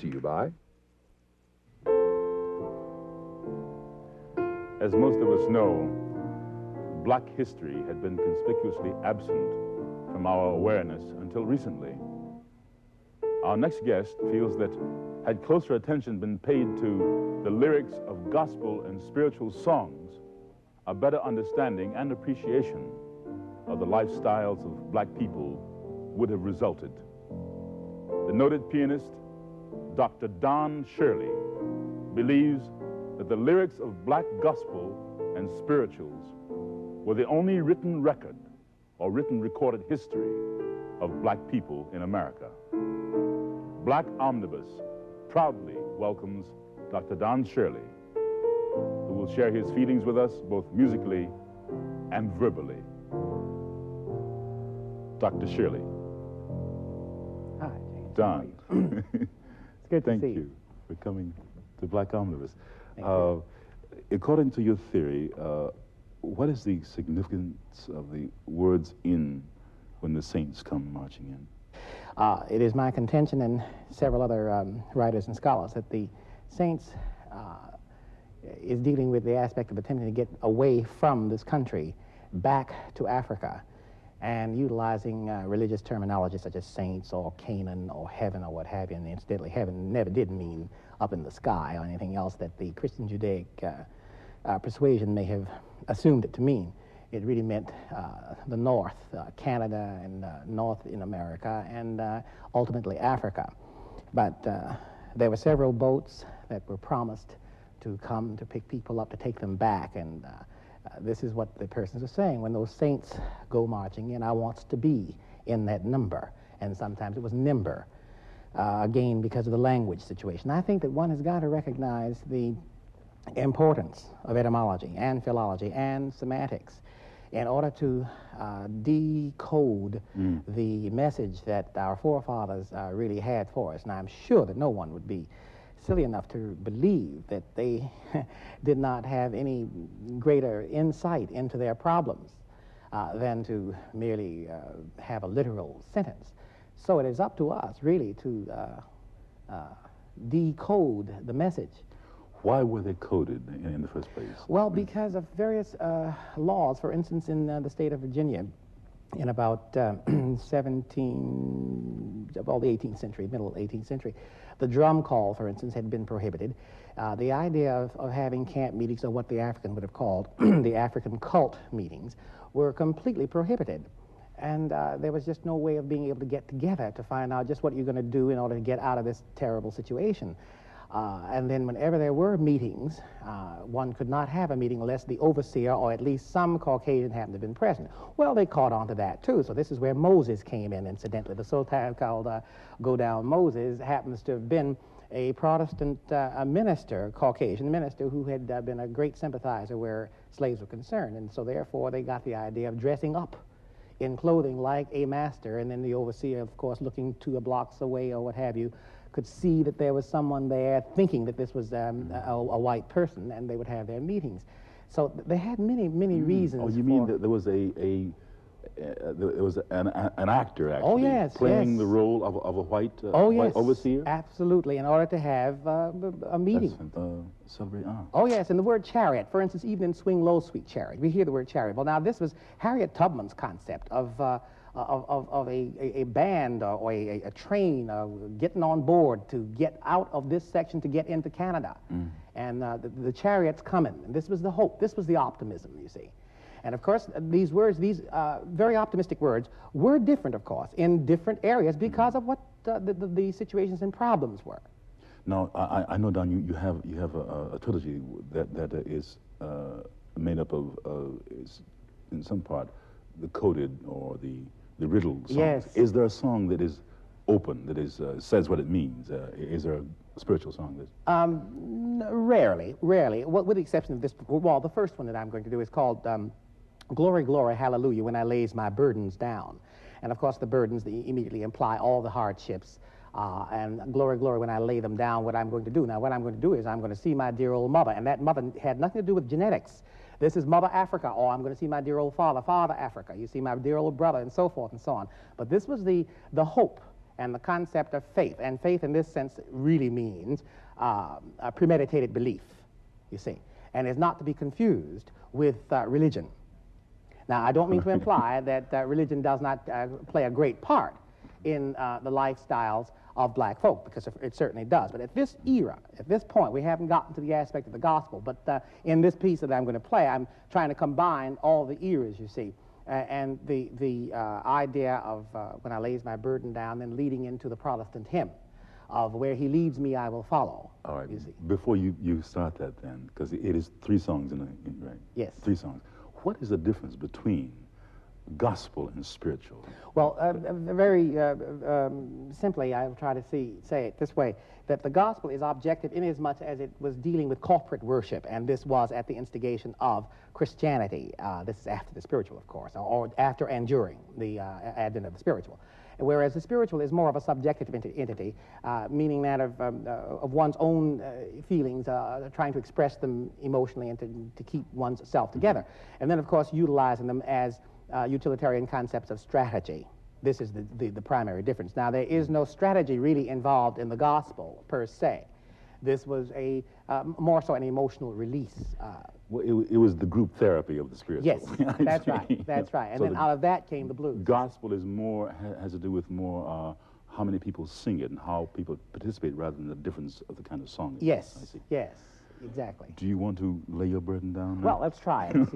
to you by... As most of us know, black history had been conspicuously absent from our awareness until recently. Our next guest feels that had closer attention been paid to the lyrics of gospel and spiritual songs, a better understanding and appreciation of the lifestyles of black people would have resulted. The noted pianist, Dr. Don Shirley, believes that the lyrics of black gospel and spirituals were the only written record or written recorded history of black people in America. Black Omnibus proudly welcomes Dr. Don Shirley, who will share his feelings with us both musically and verbally. Dr. Shirley. Hi, James. Don. It's good to see you. Thank you for coming to Black Omnibus. Thank you. According to your theory, what is the significance of the words "in" when the saints come marching in? It is my contention and several other writers and scholars that the saints is dealing with the aspect of attempting to get away from this country back to Africa and utilizing religious terminology such as saints or Canaan or heaven or what have you. And incidentally, heaven never did mean up in the sky or anything else that the Christian Judaic persuasion may have assumed it to mean. It really meant the North, Canada and North in America, and ultimately Africa. But there were several boats that were promised to come to pick people up, to take them back, and this is what the persons are saying. When those saints go marching in, I wants to be in that number, and sometimes it was nimber, again because of the language situation. I think that one has got to recognize the importance of etymology and philology and semantics in order to decode the message that our forefathers really had for us. And I'm sure that no one would be silly enough to believe that they did not have any greater insight into their problems than to merely have a literal sentence. So it is up to us, really, to decode the message. Why were they coded in the first place? Well, because of various laws. For instance, in the state of Virginia, in about the 18th century, middle 18th century, the drum call, for instance, had been prohibited. The idea of having camp meetings, or what the African would have called the African cult meetings, were completely prohibited. And there was just no way of being able to get together to find out just what you're going to do in order to get out of this terrible situation. And then whenever there were meetings, one could not have a meeting unless the overseer or at least some Caucasian happened to have been present. Well, they caught on to that too. So this is where Moses came in, incidentally. The so-called Go Down Moses happens to have been a Protestant a minister, Caucasian minister, who had been a great sympathizer where slaves were concerned. And so therefore they got the idea of dressing up in clothing like a master, and then the overseer, of course, looking 2 blocks away or what have you, could see that there was someone there thinking that this was a white person, and they would have their meetings. So they had many reasons. Oh, you mean that there was an actor actually? Oh, yes, playing yes. the role of a white, oh, white yes, overseer? Absolutely, in order to have a meeting. Celebrate. Oh, yes, and the word chariot, for instance, even in Swing Low, Sweet Chariot, we hear the word chariot. Well, now this was Harriet Tubman's concept of a band or a train getting on board to get out of this section to get into Canada. And the chariot's coming. And this was the hope. This was the optimism, you see. And of course, these words, these very optimistic words, were different, of course, in different areas because of what the situations and problems were. Now, I know, Don, you have a trilogy that is made up of, is in some part, the coded or the riddle songs. Yes. Is there a song that is open, that is says what it means? Is there a spiritual song that? Rarely. Well, with the exception of this. Well, the first one that I'm going to do is called "Glory, Glory, Hallelujah," when I lays my burdens down. And of course, the burdens immediately imply all the hardships. And glory, glory, when I lay them down, what I'm going to do. Now, what I'm going to do is I'm going to see my dear old mother, and that mother had nothing to do with genetics. This is Mother Africa, or I'm going to see my dear old father, Father Africa. You see my dear old brother, and so forth and so on. But this was the hope and the concept of faith. And faith in this sense really means a premeditated belief, you see, and is not to be confused with religion. Now, I don't mean to imply that religion does not play a great part in the lifestyles of black folk, because it certainly does. But at this era, at this point, we haven't gotten to the aspect of the gospel. But in this piece that I'm going to play, I'm trying to combine all the eras, you see, and the idea of when I lays my burden down, then leading into the Protestant hymn of where he leads me, I will follow. All right. You see. Before you start that, then, because it is 3 songs right? Yes. 3 songs. What is the difference between gospel and spiritual? Well, very simply, I'll try to say it this way, that the gospel is objective inasmuch as it was dealing with corporate worship, and this was at the instigation of Christianity. This is after the spiritual, of course, or after and during the advent of the spiritual. Whereas the spiritual is more of a subjective entity, meaning that of one's own feelings, trying to express them emotionally and to keep one's self together. And then, of course, utilizing them as utilitarian concepts of strategy. This is the primary difference. Now, there is no strategy really involved in the gospel, per se. This was more so an emotional release. Well, it was the group therapy of the spiritual. Yes, that's right, that's right. And so then out of that came the blues. Gospel is more, has to do with more how many people sing it and how people participate rather than the difference of the kind of song. Yes, I see. yes, exactly. Do you want to lay your burden down now? Well, let's try it.